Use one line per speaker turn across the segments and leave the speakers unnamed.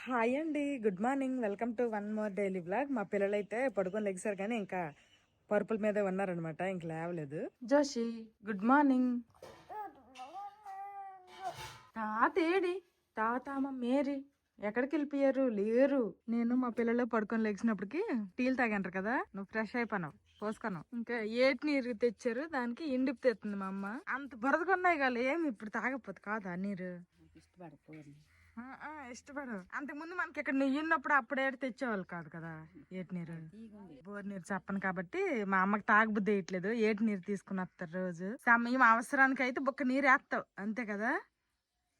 Hi అండి, good morning. Welcome to one more daily blog. మా పిల్లలు అయితే పడుకొని లెగిసారు కానీ ఇంకా పరుపుల మీద ఉన్నారనమాట, ఇంక లేవలేదు. Joshi good morning. తాతేడి తాతమ్మ మేరీ ఎక్కడికి వెళ్ళిపోయారు? లేరు. నేను మా పిల్లలు పడుకొని లెగిసినప్పటికి టీలు తాగంటారు కదా, నువ్వు ఫ్రెష్ అయిపోయినావు, పోసుకున్నావు. ఇంకా ఏటి నీరు తెచ్చారు, దానికి ఇండిపి తెస్తుంది మా అమ్మ. అంత బురదకున్నాయి కదా, ఏమి ఇప్పుడు తాగకపోతే కాదా నీరు? ఇష్టపడు. అంతకుముందు మనకి ఇక్కడ నెయ్యి ఉన్నప్పుడు అప్పుడే తెచ్చేవాళ్ళు కాదు కదా ఏటి నీరు. బోర్ నీరు చెప్పను కాబట్టి మా అమ్మకి తాగబుద్ధి వేయట్లేదు. ఏటి నీరు తీసుకుని వస్తారు రోజు. సమయం అవసరానికి అయితే బొక్క నీరు వేస్తావు అంతే కదా,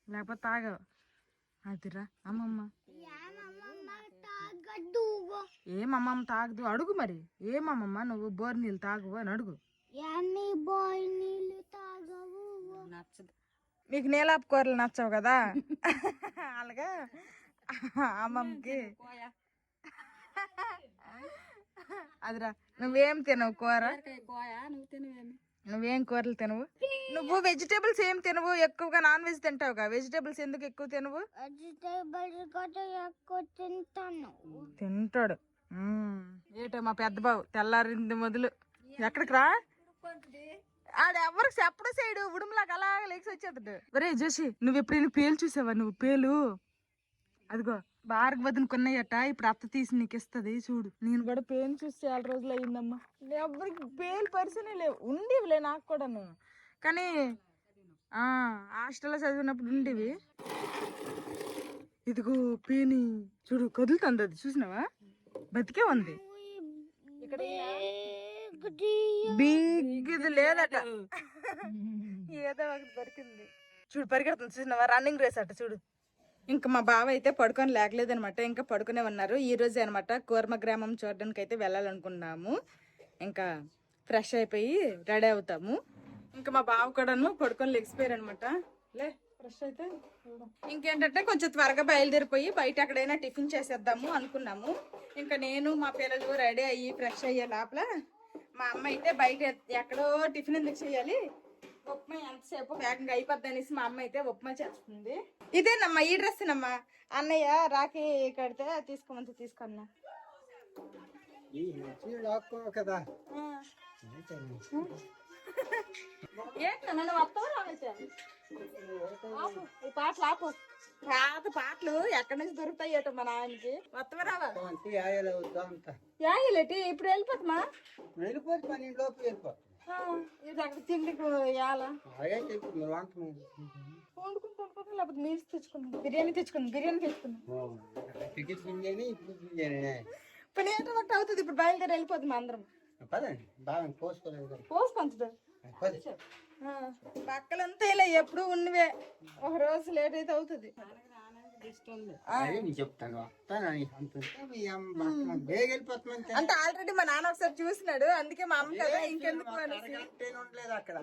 లేకపోతే తాగవు. అదిరా అమ్మమ్మ. ఏమమ్మమ్మ తాగదు అడుగు మరి. ఏమమ్మమ్మ నువ్వు బోర్ నీళ్ళు తాగవు అని అడుగు. నచ్చదు మీకు నీలాపు కూరలు నచ్చవు కదా అలాగా అమ్మమ్మకి. అదిరా నువ్వేం తినవు కూర? నువ్వేం కూరలు తినవు? నువ్వు వెజిటేబుల్స్ ఏం తినవు, ఎక్కువగా నాన్ వెజ్ తింటావుగా. వెజిటేబుల్స్ ఎందుకు ఎక్కువ తినవు? తింటాడు. ఏటో మా పెద్ద బాబు తెల్లారింది మొదలు ఎక్కడికి రా ఆడెవరికి చెప్పడు సైడు ఉడుములాగా అలాగ లేచి వచ్చేస్తాడు. ఒరే జోషి నువ్వు ఎప్పుడైనా పేలు చూసావా? నువ్వు పేలు అదిగో బారకు బదులు కొన్నాయట, ఇప్పుడు అత్త తీసి నీకు ఇస్తుంది చూడు. నేను కూడా పేలు చూసి చాలా రోజులు అయిందమ్మా. ఎవరికి పేలు పరిచయనే లేవు. ఉండేవిలే నాకు కూడాను, కానీ హాస్టల్లో చదివినప్పుడు ఉండేవి. ఇదిగో పేని చూడు కదులుతుంది, అది చూసినావా? బతికే ఉంది. ఇక్కడ బిగ్గిది లేదట, ఏదో ఒకటి దొరికింది. చూడు పరిగెడుతుంది చూసినావా, రన్నింగ్ రేస్ అట చూడు. ఇంకా మా బావ అయితే పడుకొని లేకలేదు అనమాట, ఇంకా పడుకునే ఉన్నారు. ఈ రోజు అనమాట కూర్మ గ్రామం చూడడానికి అయితే వెళ్ళాలనుకున్నాము. ఇంకా ఫ్రెష్ అయిపోయి రెడీ అవుతాము. ఇంకా మా బావ కూడాను పడుకొని లెగిసిపోయారు అనమాట. లే ఫ్రెష్ అయితే ఇంకేంటంటే కొంచెం త్వరగా బయలుదేరిపోయి బయట ఎక్కడైనా టిఫిన్ చేసేద్దాము అనుకున్నాము. ఇంకా నేను మా పిల్లలు రెడీ అయ్యి ఫ్రెష్ అయ్యే లోపల మా అమ్మ అయితే బయట ఎక్కడో టిఫిన్ ఎందుకు చేయాలి, ఉప్మా ఎంతసేపు వేగంగా అయిపోద్ది అనేసి మా అమ్మ అయితే ఉప్మా చేస్తుంది. ఇదేనమ్మా ఈ డ్రెస్ నమ్మా, అన్నయ్య రాఖీ కడితే తీసుకోమంటే తీసుకున్నా. ఏంటన్నా వస్తావు రావచ్చు ఈ పాటలు ఆపు. పాత పాటలు ఎక్కడి నుంచి దొరుకుతాయి ఏటో మా నాయనకి. వస్తావా రావాలి యాయలేటి ఇప్పుడు వెళ్ళిపోతామా? ఇది అక్కడ తిండికి వండుకుంటూ లేకపోతే మీల్స్ తెచ్చుకున్నాం, బిర్యానీ తెచ్చుకున్నాం. ఇప్పుడు ఏంటో ఒకటి అవుతుంది. ఇప్పుడు బయలుదేరి వెళ్ళిపోతుంది అందరం. పోసు పంచడం పక్కలంతా ఇలా ఎప్పుడు ఉన్నవే, ఒక రోజు లేట్ అయితే అవుతుంది. అంటే ఆల్రెడీ మా నాన్న ఒకసారి చూసినాడు, అందుకే మా అమ్మ కదా ఇంకెందుకు
అక్కడ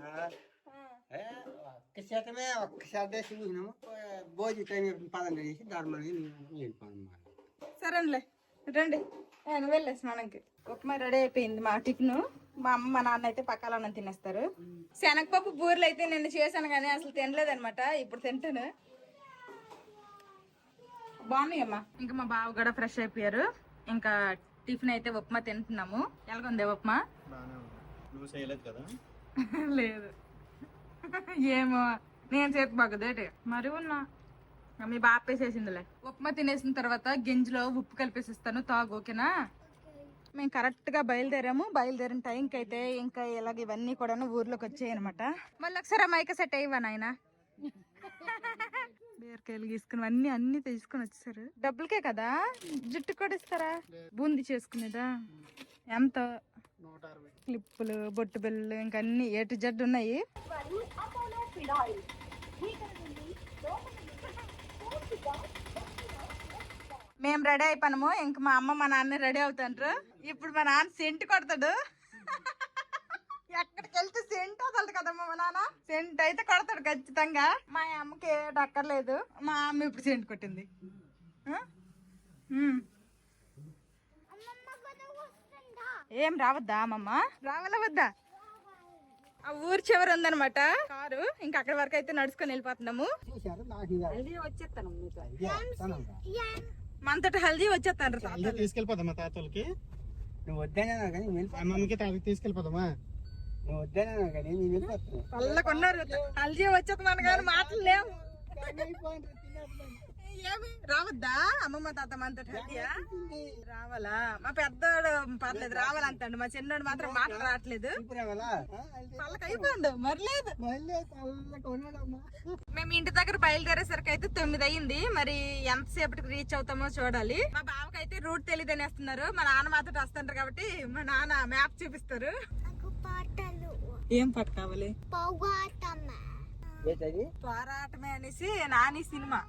ఒక్కసారి చూసినాము. భోజనం టైం పదంగా చేసి దాని
సరేలే రండి వెళ్ళే స్నానంకి. ఉప్మా రెడీ అయిపోయింది మా టిఫిన్. మా అమ్మ మా నాన్న అయితే పక్కాలన్నం తినేస్తారు. శనగపప్పు బూరెలు అయితే నిన్న చేశాను కానీ అసలు తినలేదనమాట, ఇప్పుడు తింటాను. బాగున్నాయమ్మా. ఇంకా మా బావ కూడా ఫ్రెష్ అయిపోయారు. ఇంకా టిఫిన్ అయితే ఉప్మా తింటున్నాము. ఎలాగుంది ఉప్మా? లేదు ఏమో నేను చేతి బాగుదేటి మరి ఉన్నా. మీ బాగా పేసేసిందిలే. ఉప్మా తినేసిన తర్వాత గింజలో ఉప్పు కలిపేసిస్తాను తాగు, ఓకేనా? మేము కరెక్ట్ గా బయలుదేరాము. బయలుదేరిన టైంకి అయితే ఇంకా ఇలాగ ఇవన్నీ కూడా ఊర్లోకి వచ్చాయి అనమాట. మళ్ళీ ఒకసారి మైక సెట్ అయ్యవా నాయన. బీరకాయలు తీసుకుని అన్ని తీసుకుని వచ్చేసారు. డబ్బులకే కదా, జుట్టు కూడా ఇస్తారా? బూంది చేసుకునేదా? ఎంత? క్లిప్పులు, బొట్టు బిల్లు, ఇంకా అన్ని ఏ టు జెడ్ ఉన్నాయి. మేము రెడీ అయిపోయాము. ఇంక మా అమ్మ మా నాన్న రెడీ అవుతాండ్రు. ఇప్పుడు మా నాన్న సెంటు కొడతాడు. ఎక్కడికి వెళ్తే సెంట్ వదలదు కదమ్మా మా నాన్న. సెంట్ అయితే కొడతాడు ఖచ్చితంగా. మా అమ్మకి అక్కర్లేదు, మా అమ్మ ఇప్పుడు సెంట్ కొట్టింది. ఏం రావద్దా అమ్మమ్మ? రావాలా వద్దా? ఆ ఊరు చివరి ఉందనమాట కారు. ఇంకా అక్కడి వరకు అయితే నడుచుకొని వెళ్ళిపోతున్నాము. అంతటి హెల్దీ వచ్చేస్తాను
తీసుకెళ్ళిపోదామా తాతలకి?
నువ్వు వద్దనే కానీ
అమ్మమ్మకి తాతకి తీసుకెళ్ళిపోదామా?
నువ్వు వద్దనే కానీ నేను వెళ్ళిపోతాను.
పళ్ళకున్నారు హెల్దీ వచ్చేస్తాను కానీ మాటలు లేవు. ఏమి రావద్దా అమ్మమ్మ తాత అంతటి హెల్దీయా? రావాలా? మా పెద్దోడు పర్లేదు రావాలంటాడు, మా చిన్నోడు మాత్రం మాటలు రావట్లేదు. వాళ్ళకి అయిపోయింది మరి లేదు. మేము ఇంటి దగ్గర బయలుదేరేసరికి అయితే 9 అయింది. మరి ఎంతసేపటికి రీచ్ అవుతామో చూడాలి. మా బావకి అయితే రూట్ తెలియదు అనేస్తున్నారు. మా నాన్న మాత్రం వస్తుంటారు కాబట్టి మా నాన్న మ్యాప్ చూపిస్తారు. ఏం పాట కావాలి? పోరాటమే అనేసి నాని సినిమా.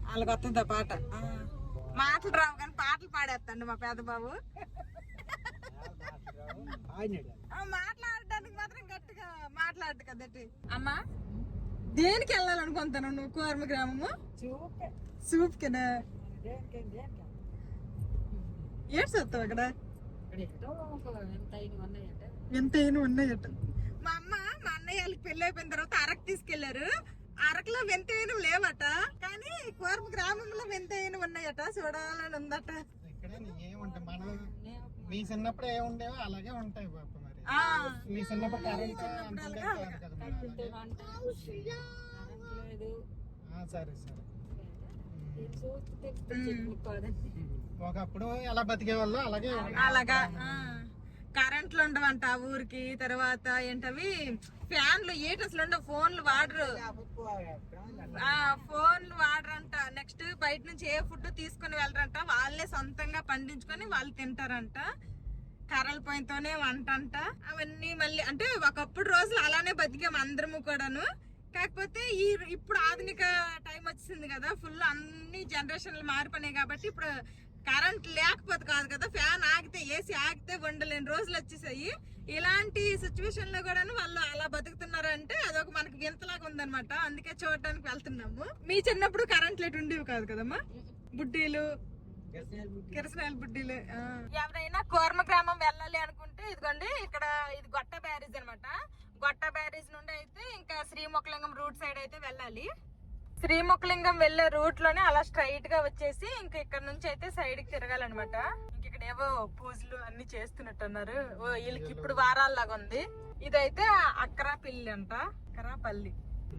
వాళ్ళకి వస్తుందా పాట? మాటలు రావు కానీ పాటలు పాడేస్తాండి మా పెద్ద బాబు. మాట్లాడడానికి మాత్రం గట్టిగా మాట్లాడు కదటి. అమ్మా దేనికి వెళ్ళాలనుకుంటాను నువ్వు? కోర్మ గ్రామము సూప్ కినా ఏడు చూస్తావు అక్కడ? ఎంతైనా ఉన్నాయట. మా అమ్మ మా అన్నయ్య వాళ్ళకి పెళ్లి అయిపోయిన తర్వాత అరకు తీసుకెళ్లారు. అరకులో వింతైన లేవట, కానీ కోర్మ గ్రామంలో వింతైన ఉన్నాయట. చూడాలని ఉందట.
మీ చిన్నప్పుడు ఏ ఉండేవో అలాగే ఉంటాయి బాబు. మరి మీ చిన్నప్పుడు కరెంట్ సరే సరే. ఒకప్పుడు ఎలా బతికే వాళ్ళు అలాగే
అలాగా. కరెంట్లు ఉండవంట ఊరికి. తర్వాత ఏంటవి ఫ్యాన్లు ఏటి అసలు ఉండవు. ఫోన్లు వాడరు వాడరంట. నెక్స్ట్ బయట నుంచి ఏ ఫుడ్ తీసుకుని వెళ్ళరంట. వాళ్ళే సొంతంగా పండించుకొని వాళ్ళు తింటారంట. కర్రల పొయ్యితోనే వంట అంట. అవన్నీ మళ్ళీ అంటే ఒకప్పుడు రోజులు అలానే బతికాము అందరము కూడాను. కాకపోతే ఇప్పుడు ఆధునిక టైం వచ్చింది కదా, ఫుల్ అన్ని జనరేషన్లు మారిపోయినాయి కాబట్టి ఇప్పుడు కరెంట్ లేకపోతే కాదు కదా, ఫ్యాన్ ఆగితే ఏసీ ఆగితే ఉండలేని రోజులు వచ్చేసాయి. ఇలాంటి సిచ్యువేషన్ లో కూడా వాళ్ళు అలా బతుకుతున్నారంటే అదొక మనకి వింతలాగా ఉందన్నమాట. అందుకే చూడడానికి వెళ్తున్నాము. మీ చిన్నప్పుడు కరెంట్ లేట్ ఉండేవి కాదు కదమ్మా? బుడ్డీలు కిరసనాయిల బుడ్డీలు. ఎవరైనా కోర్మ గ్రామం వెళ్ళాలి అనుకుంటే ఇదిగోండి ఇక్కడ ఇది గొట్ట బ్యారేజ్ అనమాట. గొట్ట బ్యారేజ్ నుండి అయితే ఇంకా శ్రీముఖలింగం రూట్ సైడ్ అయితే వెళ్ళాలి. శ్రీముఖలింగం వెళ్లే రూట్ లోనే అలా స్ట్రైట్ గా వచ్చేసి ఇంకా ఇక్కడ నుంచి అయితే సైడ్ కి తిరగాలన్నమాట. ఇంక ఇక్కడ ఏవో పూజలు అన్ని చేస్తున్నట్టు అన్నారు. వీళ్ళకి ఇప్పుడు వారాల్లాగా ఉంది. ఇదైతే అక్కరాపల్లి అంట, అక్కరాపల్లి.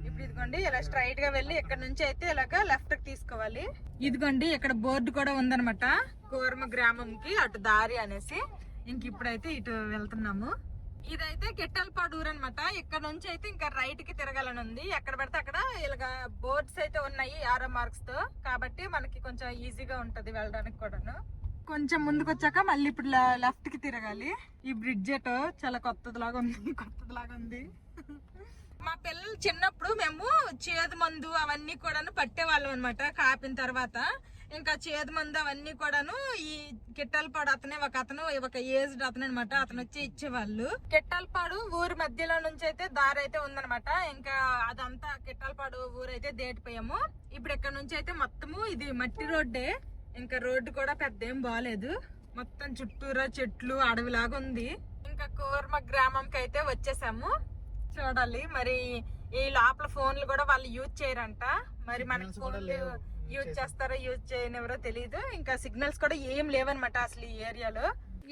ఇప్పుడు ఇదిగోండి ఇలా స్ట్రైట్ గా వెళ్ళి ఇక్కడ నుంచి అయితే ఇలాగా లెఫ్ట్ కి తీసుకోవాలి. ఇదిగోండి ఇక్కడ బోర్డు కూడా ఉందన్నమాట, కోర్మ గ్రామంకి అటు దారి అనేసి. ఇంక ఇప్పుడైతే ఇటు వెళ్తున్నాము. ఇదైతే గిట్టల్పాడూరు అనమాట. ఇక్కడ నుంచి అయితే ఇంకా రైట్ కి తిరగాలని ఉంది. ఎక్కడ పడితే అక్కడ ఇలాగా బోర్డ్స్ అయితే ఉన్నాయి ఆరో మార్క్స్ తో, కాబట్టి మనకి కొంచెం ఈజీగా ఉంటది వెళ్ళడానికి కూడాను. కొంచెం ముందుకు వచ్చాక మళ్ళీ ఇప్పుడు లెఫ్ట్ కి తిరగాలి. ఈ బ్రిడ్జ్ ఏటో చాలా కొత్తదిలాగా ఉంది. మా పిల్లలు చిన్నప్పుడు మేము చేదు మందు అవన్నీ కూడాను పట్టేవాళ్ళం అనమాట. కాపిన తర్వాత ఇంకా చేదు మందు అవన్నీ కూడాను ఈ కిట్టాలపాడు అతనే ఒక ఏజ్డ్ అతను అనమాట. అతను వచ్చి ఇచ్చేవాళ్ళు. కిట్టాలపాడు ఊరి మధ్యలో నుంచి అయితే దారి అయితే ఉందనమాట. ఇంకా అదంతా కిట్టాలపాడు ఊరు అయితే దాటిపోయాము. ఇప్పుడు ఇక్కడ నుంచి అయితే మొత్తము ఇది మట్టి రోడ్డే. ఇంకా రోడ్డు కూడా పెద్ద ఏం బాగాలేదు. మొత్తం చుట్టూరా చెట్లు అడవిలాగా ఉంది. ఇంకా కోర్మ గ్రామంకి అయితే వచ్చేసాము. చూడాలి మరి ఈ లోపల ఫోన్లు కూడా వాళ్ళు యూజ్ చేయరంట. మరి మనకి ఫోన్లు యూజ్ చేస్తారో యూజ్ చేయనివరో తెలీదు. ఇంకా సిగ్నల్స్ కూడా ఏం లేవన్నమాట అసలు ఈ ఏరియాలో.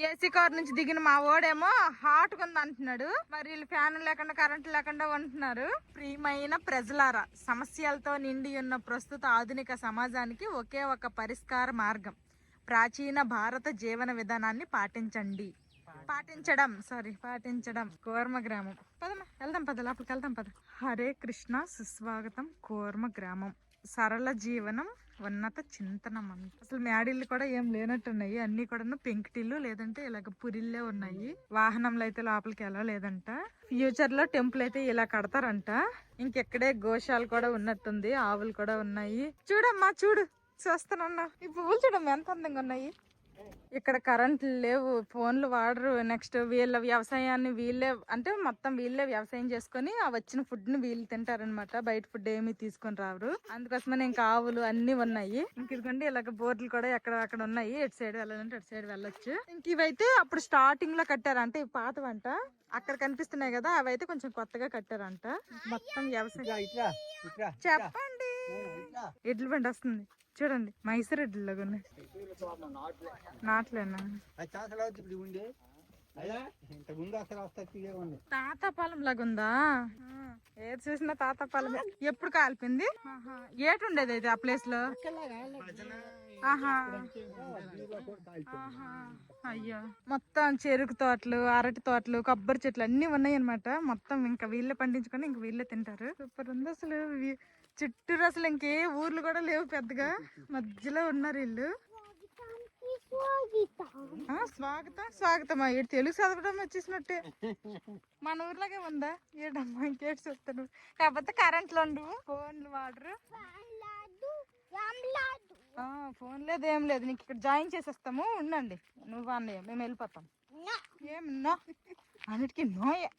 ఏసీ కార్ నుంచి దిగిన మా ఓడేమో హాట్ గా ఉంది అంటున్నాడు. మరి వీళ్ళు ఫ్యాన్ లేకుండా కరెంట్ లేకుండా ఉంటున్నారు. ప్రియమైన ప్రజలారా, సమస్యలతో నిండి ఉన్న ప్రస్తుత ఆధునిక సమాజానికి ఒకే ఒక పరిష్కార మార్గం. ప్రాచీన భారత జీవన విధానాన్ని పాటించడం కోర్మ గ్రామం. పదమ్మా వెళ్దాం, లోపలికి వెళ్దాం పద. హరే కృష్ణ, సుస్వాగతం కోర్మ గ్రామం. సరళ జీవనం, ఉన్నత చింతనం. అసలు మేడిళ్ళు కూడా ఏం లేనట్టున్నాయి. అన్ని కూడా పెంకుటిల్లు లేదంటే ఇలాగ పురిల్లే ఉన్నాయి. వాహనంలో అయితే లోపలికి వెళ్ళలేదంట. ఫ్యూచర్ లో టెంపుల్ అయితే ఇలా కడతారంట. ఇంకెక్కడే గోశాలు కూడా ఉన్నట్టుంది, ఆవులు కూడా ఉన్నాయి. చూడమ్మా చూడు, చూస్తానన్నా ఈ పువ్వులు చూడమ్మా ఎంత అందంగా ఉన్నాయి. ఇక్కడ కరెంట్ లేవు, ఫోన్లు వాడరు. నెక్స్ట్ వీళ్ళ వ్యవసాయాన్ని వీళ్ళే, అంటే మొత్తం వీళ్ళే వ్యవసాయం చేసుకొని ఆ వచ్చిన ఫుడ్ ని వీళ్ళు తింటారనమాట. బయట ఫుడ్ ఏమీ తీసుకొని రావరు. అందుకోసమని ఇంకా ఆవులు అన్ని ఉన్నాయి. ఇంక ఇదిగోండి ఇలాగ బోర్డులు కూడా ఎక్కడ అక్కడ ఉన్నాయి. ఎటు సైడ్ వెళ్ళాలంటే అటు సైడ్ వెళ్ళొచ్చు. ఇంక ఇవైతే అప్పుడు స్టార్టింగ్ లో కట్టారు, అంటే ఇవి పాతవంట. అక్కడ కనిపిస్తున్నాయి కదా, అవైతే కొంచెం కొత్తగా కట్టారంట. మొత్తం వ్యవసాయం. చెప్పండి. ఎడ్ల బండి వస్తుంది చూడండి, మైసూర్ ఎడ్లలాగా ఉన్నాయి. నాట్లేనా? తాతాపాలెం లాగా ఉందా? ఏది చూసినా తాతాపాలెం. ఎప్పుడు కాలిపోయింది? ఏటు ఉండేది అయితే ఆ ప్లేస్ లో? ఆహా, అయ్యో. మొత్తం చెరుకు తోటలు, అరటి తోటలు, కొబ్బరి చెట్లు అన్ని ఉన్నాయి అనమాట. మొత్తం ఇంకా వీళ్ళే పండించుకొని ఇంక వీళ్ళే తింటారు. సూపర్ ఉంది అసలు. చుట్టూరు అసలు ఇంకే ఊర్లు కూడా లేవు పెద్దగా, మధ్యలో ఉన్నారు వీళ్ళు. స్వాగతం స్వాగతమా? ఇటు తెలుగు చదవడం వచ్చేసినట్టే. మన ఊర్లాగే ఉందా? ఏడమ్మా ఇంకేటి చూస్తాను. కాకపోతే కరెంట్లు ఉండవు, ఫోన్లు వాడరు. ఫోన్ లేదు, ఏం లేదు. నీకు ఇక్కడ జాయిన్ చేసేస్తాము, ఉండండి. నువ్వు అన్నయ్య మేము వెళ్ళిపోతాం. ఏమన్నా అన్నిటికీ నోయే.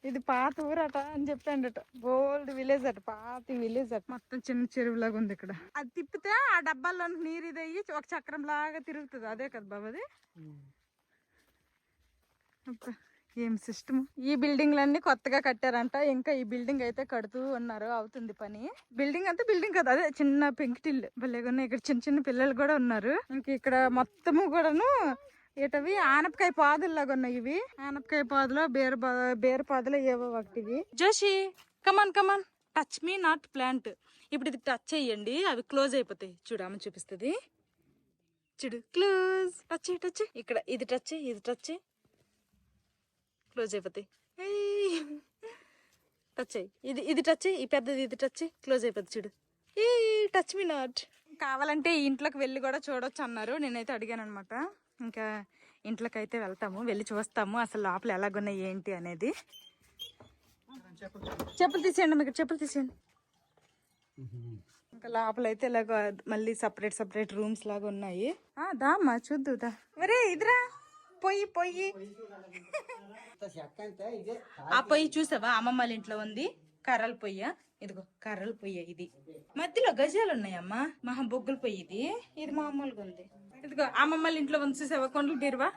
ఇది పాత ఊరట అని చెప్పాడట. ఓల్డ్ విలేజ్ అట, పాత విలేజ్ అట. మొత్తం చిన్న చెరువులాగా ఉంది ఇక్కడ. అది తిప్పితే ఆ డబ్బాల్లో నీరు ఇది అయ్యి ఒక చక్రం లాగా తిరుగుతుంది. అదే కదా బాబు అది? ఏం సిస్టమ్. ఈ బిల్డింగ్లన్నీ కొత్తగా కట్టారంట. ఇంకా ఈ బిల్డింగ్ అయితే కడుతూ ఉన్నారు, అవుతుంది పని. బిల్డింగ్ అంతా బిల్డింగ్ కదా, అదే చిన్న పెంకుటిల్లు భలేగా. ఇక్కడ చిన్న చిన్న పిల్లలు కూడా ఉన్నారు. ఇంక ఇక్కడ మొత్తము కూడాను ఏటవి ఆనపకాయ పాదుల్లాగా ఉన్నాయి. ఇవి ఆనపకాయ పాదులో బేర పాదులో ఏవో ఒకటివి. జోషి కమాన్ కమాన్, టచ్ మీ నాట్ ప్లాంట్. ఇప్పుడు ఇది టచ్ చెయ్యండి, అవి క్లోజ్ అయిపోతాయి. చూడు అమ్మ చూపిస్తుంది, చూడు. క్లోజ్. Touch touch. ఇక్కడ ఇది టచ్, ఇది టచ్, క్లోజ్ అయిపోతాయి. టచ్ అయ్యి ఇది టచ్, ఈ పెద్దది ఇది టచ్, క్లోజ్ అయిపోతుంది. చూడు. ఏ టచ్ మీ నాట్. కావాలంటే ఈ ఇంట్లోకి వెళ్ళి కూడా చూడొచ్చు అన్నారు. నేనైతే అడిగాను అనమాట. ఇంకా ఇంట్లోకి అయితే వెళ్తాము, వెళ్ళి చూస్తాము అసలు లోపల ఎలాగున్నాయి ఏంటి అనేది. చెప్పులు తీసేయండి, మీకు చెప్పులు తీసేయండి. ఇంకా లోపల అయితే ఇలాగ మళ్ళీ సపరేట్ సపరేట్ రూమ్స్ లాగా ఉన్నాయి. దామ్మా చూద్దుదా. మరే ఇదిరా పొయ్యి పొయ్యి. ఆ పొయ్యి చూసావా, అమ్మమ్మ వాళ్ళ ఇంట్లో ఉంది. కర్రల పొయ్య, ఇదిగో కర్రల పొయ్య. ఇది మధ్యలో గజాలు ఉన్నాయమ్మా, మహా బొగ్గుల పొయ్యి. ఇది మామూలుగా ఉంది. ఇదిగో అమ్మమ్మ వాళ్ళ ఇంట్లో ఉంది చూసావా, కొండలు బీరువా.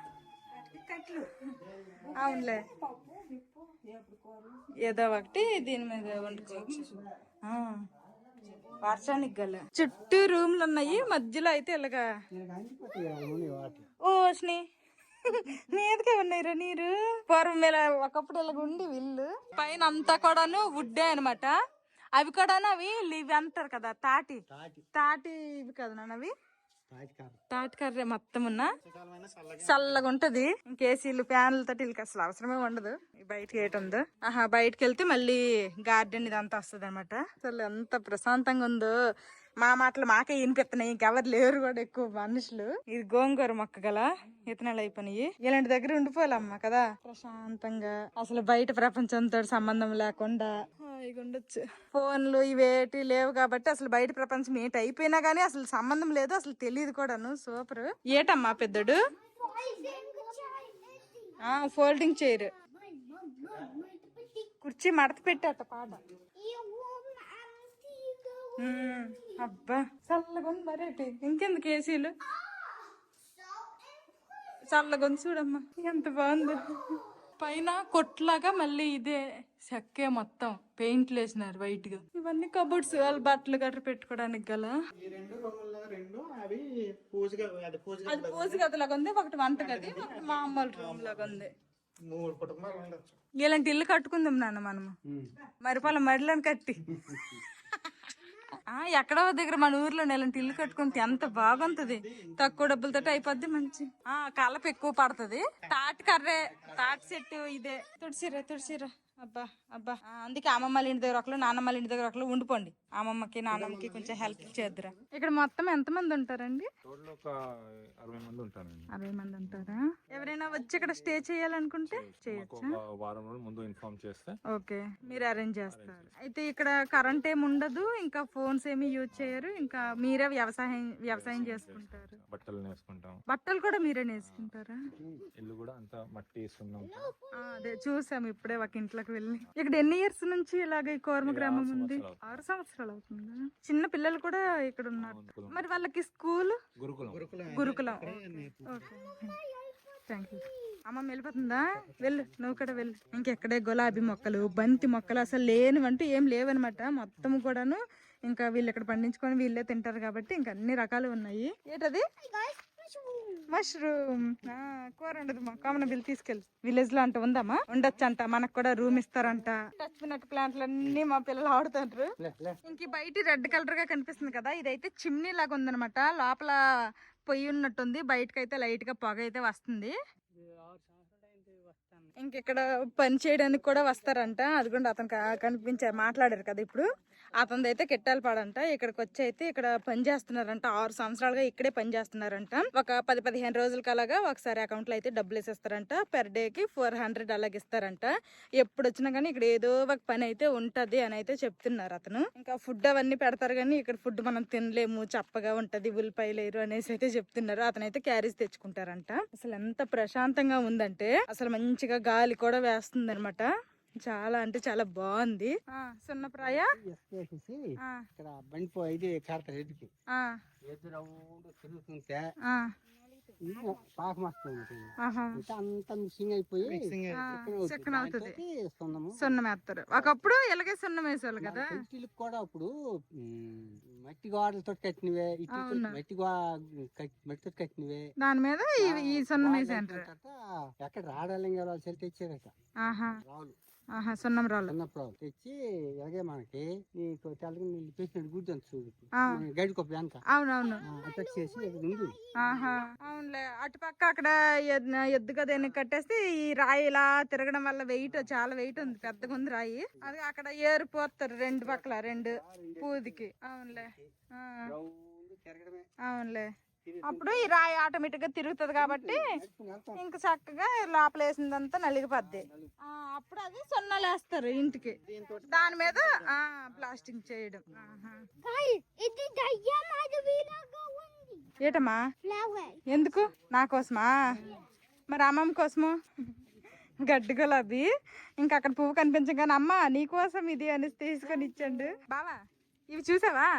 అవునులే, ఏదో ఒకటి దీని మీద వండుకోవచ్చు. వర్షానికి గల చుట్టూ రూమ్లు ఉన్నాయి. మధ్యలో అయితే ఇలాగా ఓష్ని మీదకే ఉన్నాయిరా నీరు. పూర్వం మీద ఒకప్పుడు ఇలాగ ఉండి వీళ్ళు పైన అంతా కూడాను వుడ్డే అనమాట. అవి కూడాను అవి ఇవి అంటారు కదా, తాటి ఇవి కదా నాన్న, అవి తాటి కర్రే మొత్తం ఉన్నా. చల్లగా ఉంటది. ఇంకేసీలు ఫ్యాన్లతో వీళ్ళకి అసలు అవసరమే ఉండదు. బయటకి ఏటి ఉందో, బయటకి వెళ్తే మళ్ళీ గార్డెన్ ఇదంతా వస్తుంది అనమాట. అసలు ఎంత ప్రశాంతంగా ఉందో. మా మాటలు మాకే వినిపిస్తున్నాయి, ఇంకెవరు లేరు కూడా ఎక్కువ మనుషులు. ఇది గోంగూర మొక్క గల ఇతనాలు అయిపోయినాయి. ఇలాంటి దగ్గర ఉండిపోవాలమ్మా కదా, ప్రశాంతంగా. అసలు బయట ప్రపంచంతో సంబంధం లేకుండా హాయిగా ఉండొచ్చు. ఫోన్లు ఇవేటి లేవు కాబట్టి అసలు బయట ప్రపంచం ఏంటి అయిపోయినా గానీ అసలు సంబంధం లేదు, అసలు తెలియదు కూడాను. సూపర్. ఏటమ్మా పెద్దడు? ఫోల్డింగ్ చైర్, కుర్చీ మడత పెట్టాట పాట. అబ్బా చల్లగా ఉంది మరేటి. ఇంకెందుకు ఏసీలు, చల్లగా ఉంది చూడమ్మా, ఎంత బాగుంది. పైన కొట్లాగా మళ్ళీ ఇదే చెక్కే, మొత్తం పెయింట్లు వేసినారు వైట్ గా. ఇవన్నీ కబోర్డ్స్, వాళ్ళు బట్టలు గట్ర పెట్టుకోవడానికి గల. అది పూజ గది లాగా ఉంది, ఒకటి వంట గది, ఒకటి మామూలు రూమ్ లాగా ఉంది. ఇలాంటి ఇల్లు కట్టుకుందాం నాన్న మనము, మరిపాల మడిలను కట్టి. ఎక్కడో దగ్గర మన ఊర్లో ఇలాంటి ఇల్లు కట్టుకుంటే ఎంత బాగుంటది. తక్కువ డబ్బులతో అయిపోద్ది, మంచి కలప ఎక్కువ పడుతుంది. తాటి కర్రే, తాటి చెట్టు ఇదే. తుడిసిరా అబ్బా అబ్బా అందుకే అమ్మమ్మ వాళ్ళ ఇంటి దగ్గర ఒకళ్ళు నాన్నమ్మ వాళ్ళ ఇంటి దగ్గర ఒకళ్ళు ఉండిపోండి. అమ్మమ్మకి నాన్నమ్మకి కొంచెం హెల్ప్ చేద్దురా. ఇక్కడ మొత్తం ఎంత మంది ఉంటారండి?
టోటల్ ఒక 60 మంది ఉంటారండి.
60 మంది ఉంటారా? ఎవరైనా వచ్చి ఇక్కడ స్టే చేయాలనుకుంటే చేయొచ్చు.
ఒక వారం రోజుల ముందు ఇన్ఫార్మ్ చేస్తే
ఓకే, మీరు అరేంజ్ చేస్తారు. అయితే ఇక్కడ కరెంట్ ఏమి ఉండదు, ఇంకా ఫోన్స్ ఏమి యూజ్ చేయరు, ఇంకా మీరే వ్యవసాయం చేసుకుంటారు.
బట్టలు నేసుకుంటాం.
బట్టలు కూడా మీరే నేసుకుంటారా?
ఇల్లు కూడా అంతా మట్టి సున్నం.
అదే చూసాము ఇప్పుడే ఒక ఇంట్లోకి వెళ్ళి. ఇక్కడ ఎన్ని ఇయర్స్ నుంచి ఇలాగ ఈ కోరమ గ్రామం ఉంది? 6 సంవత్సరాలు అవుతుందా? చిన్న పిల్లలు కూడా ఇక్కడ ఉన్నారు. మరి వాళ్ళకి స్కూల్ గురుకులం. Thank you. అమ్మ వెళ్ళిపోతుందా? వెళ్ళు, నువ్వు కూడా వెళ్ళు. ఇంకెక్కడే గులాబీ మొక్కలు, బంతి మొక్కలు అసలు లేనివంటూ ఏం లేవనమాట. మొత్తం కూడాను ఇంకా వీళ్ళు ఇక్కడ పండించుకొని వీళ్ళే తింటారు కాబట్టి ఇంకా అన్ని రకాలు ఉన్నాయి. ఏంటది? మష్రూమ్. కూర ఉండదు మా కామన్ బిల్ తీసుకెళ్ళి. విలేజ్ లో అంట ఉందమ్మా, ఉండొచ్చు అంట. మనకు కూడా రూమ్ ఇస్తారంట. టచ్ నట్ ప్లాంట్లు అన్ని మా పిల్లలు ఆడుతుంటారు. ఇంక బయట రెడ్ కలర్ గా కనిపిస్తుంది కదా, ఇదైతే చిమ్నీ లాగా ఉందనమాట. లోపల పొయ్యి ఉన్నట్టుంది, బయటకైతే లైట్ గా పొగ అయితే వస్తుంది. ఇంకెక్కడ పని చేయడానికి కూడా వస్తారంట. అది కూడా అతను మాట్లాడారు కదా ఇప్పుడు. అతనిది అయితే కెట్టాలపాడంట. ఇక్కడికి వచ్చి అయితే ఇక్కడ పని చేస్తున్నారంట. 6 సంవత్సరాలుగా ఇక్కడే పని చేస్తున్నారంట. ఒక 10-15 రోజులకి అలాగా ఒకసారి అకౌంట్ లో అయితే డబ్బులు వేసేస్తారంట. పెర్ డే కి 400 అలాగే ఇస్తారంట. ఎప్పుడు వచ్చినా కానీ ఇక్కడ ఏదో ఒక పని అయితే ఉంటది అని అయితే చెప్తున్నారు అతను. ఇంకా ఫుడ్ అవన్నీ పెడతారు కానీ ఇక్కడ ఫుడ్ మనం తినలేము, చప్పగా ఉంటది, ఉల్లిపాయలేరు అనేసి అయితే చెప్తున్నారు. అతనైతే క్యారీస్ తెచ్చుకుంటారంట. అసలు ఎంత ప్రశాంతంగా ఉందంటే అసలు మంచిగా గాలి కూడా వేస్తుంది అనమాట. చాలా అంటే చాలా బాగుంది. సున్నప్రాయ
ఇక్కడ బండి ఇది కాడతారు ఎదురుకి ఎదురు రౌండ్ తిరుగుతుంటే పాకం వస్తుంది. అంతా మిక్సింగ్ అయిపోయి
చికెన్ అవుతుంది, సున్నం వేస్తారు. ఒకప్పుడు ఇలాగే సున్నం వేసేవాళ్ళు కదా.
ఇంటికి కూడా అప్పుడు మట్టి గోడలతో కట్టినవే, మట్టితో కట్టినవే.
దాని మీద ఈ సున్నం వేసి అంటారు.
ఎక్కడ రాడాలింగా వాళ్ళు సరి తెచ్చారట రాళ్ళు.
సున్నం రాళ్ళు
తెచ్చి అలాగే మనకి తెల్లగా నీళ్ళు పెట్టినట్టు గుర్తు చూడు, గడికొప్ప వెనక.
అవునవును,
చేసి
అవునులే. అటు పక్క అక్కడ ఎద్దు కదా కట్టేస్తే ఈ రాయి ఇలా తిరగడం వల్ల వెయిట్, చాలా వెయిట్ ఉంది, పెద్దగా ఉంది రాయి. అది అక్కడ ఏరు పోతారు 2 పక్కల 2 పూదికి. అవునులే అవునులే. అప్పుడు ఈ రాయి ఆటోమేటిక్ గా తిరుగుతుంది కాబట్టి ఇంక చక్కగా లోపల వేసిందంతా నలిగిపోద్ది. అప్పుడు అది సున్నాలు వేస్తారు ఇంటికి. దాని మీద ప్లాస్టింగ్ చేయడం. ఏటమ్మా ఎందుకు? నా కోసమా? మరి అమ్మమ్మ కోసము గడ్డి గులాబీ. ఇంకా అక్కడ పువ్వు కనిపించగానే అమ్మ నీకోసం ఇది అని తీసుకొని ఇచ్చండు. బావా ఇవి చూసావా?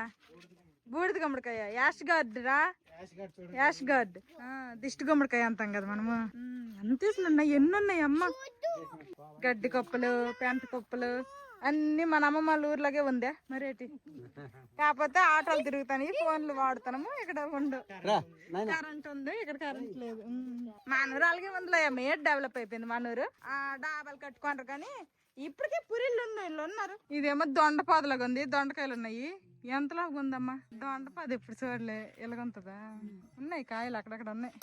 బూడిద గుమ్మడికాయ, యాష్ గార్డ్ రా, యాష్ గార్డ్, దిష్టి గుమ్మడికాయ అంటాం కదా మనము. అంతే ఉన్నాయి, ఎన్ని ఉన్నాయి అమ్మ. గడ్డి కప్పులు, పెంట కప్పులు అన్ని మన అమ్మమ్మ వాళ్ళ ఊర్లాగే ఉందే మరేటి. కాకపోతే ఆటోలు తిరుగుతాయి, ఫోన్లు వాడుతున్నాము. ఇక్కడ ఉండు, కరెంట్ ఉంది, ఇక్కడ కరెంట్ లేదు. మానూరు అలాగే ఉందిలే, మేడ్ డెవలప్ అయిపోయింది మనూరు. డాబాలు కట్టుకుంటారు కానీ ఇప్పటికే పురిళ్ళు ఉన్నారు. ఇదేమో దొండపాదలాగా ఉంది, దొండకాయలు ఉన్నాయి. ఎంతలాగా ఉందమ్మా దొండపాద? ఎప్పుడు చూడలే, ఎలాగుంటుందా? ఉన్నాయి కాయలు అక్కడక్కడ ఉన్నాయి.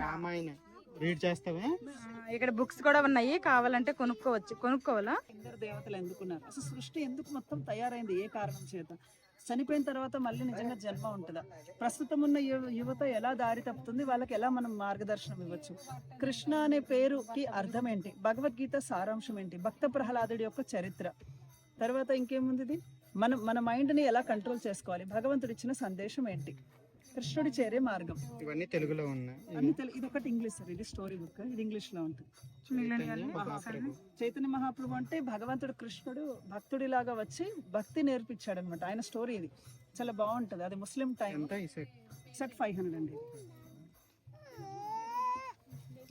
రామాయణ రీడ్ చేస్తావా?
ఇక్కడ బుక్స్ కూడా ఉన్నాయి, కావాలంటే కొనుక్కోవాలా?
అందరు దేవతలు ఎందుకున్నారు? అసలు సృష్టి ఎందుకు మొత్తం తయారైంది? ఏ కారణం చేత? చనిపోయిన తర్వాత మళ్ళీ నిజంగా జన్మ ఉంటుందా? ప్రస్తుతం ఉన్న యువత ఎలా దారి తప్పుతుంది? వాళ్ళకి ఎలా మనం మార్గదర్శనం ఇవ్వచ్చు? కృష్ణ అనే పేరుకి అర్థం ఏంటి? భగవద్గీత సారాంశం ఏంటి? భక్త ప్రహ్లాదుడి యొక్క చరిత్ర. తర్వాత ఇంకేముంది? మన మైండ్ని ఎలా కంట్రోల్ చేసుకోవాలి? భగవంతుడు ఇచ్చిన సందేశం ఏంటి? కృష్ణుడి చేరే మార్గం.
ఇవన్నీ తెలుగులో ఉన్నాయి.
ఇది ఒకటి ఇంగ్లీష్ సార్, ఇది స్టోరీ బుక్, ఇది ఇంగ్లీష్ లో ఉంటుంది. చైతన్య మహాప్రభు అంటే భగవంతుడు కృష్ణుడు భక్తుడిలాగా వచ్చి భక్తి నేర్పించాడు అనమాట. ఆయన స్టోరీ ఇది చాలా బాగుంటది. అది ముస్లిం టైం. సెట్ 500 అండి.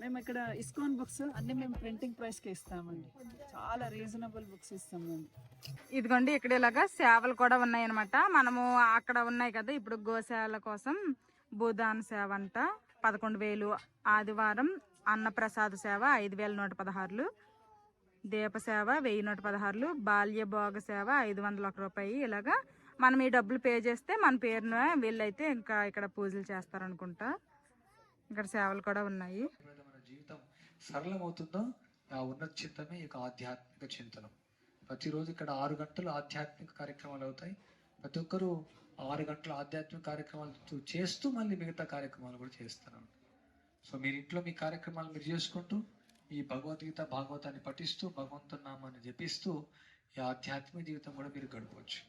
మేము ఇక్కడ ఇస్కాన్ బుక్స్ అన్ని మేము ప్రింటింగ్ ప్రైస్ కి ఇస్తామండి. చాలా రీజనబుల్ బుక్స్ ఇస్తాం మేము.
ఇదిగోండి ఇక్కడ ఇలాగా సేవలు కూడా ఉన్నాయి అనమాట. మనము అక్కడ ఉన్నాయి కదా ఇప్పుడు గోసేవల కోసం భూదాన సేవ అంట 11,000, ఆదివారం అన్నప్రసాద సేవ 5,116, దీప సేవ 1,116, బాల్య భోగ సేవ 501 రూపాయి. ఇలాగా మనం ఈ డబ్బులు పే చేస్తే మన పేరున వీళ్ళైతే ఇంకా ఇక్కడ పూజలు చేస్తారనుకుంటా. ఇక్కడ సేవలు కూడా ఉన్నాయి.
మన జీవితం సరళమవుతుందో ఆ ఉన్నత చింతనే ఈ ఆధ్యాత్మిక చింతనం. ప్రతిరోజు ఇక్కడ 6 గంటలు ఆధ్యాత్మిక కార్యక్రమాలు అవుతాయి. ప్రతి ఒక్కరూ 6 గంటల ఆధ్యాత్మిక కార్యక్రమాలు చేస్తూ మళ్ళీ మిగతా కార్యక్రమాలు కూడా చేస్తారు. సో మీరు ఇంట్లో మీ కార్యక్రమాలు మీరు చేసుకుంటూ ఈ భగవద్గీత భాగవతాన్ని పఠిస్తూ భగవంతుని నామాన్ని జపిస్తూ ఈ ఆధ్యాత్మిక జీవితం కూడా మీరు గడపవచ్చు.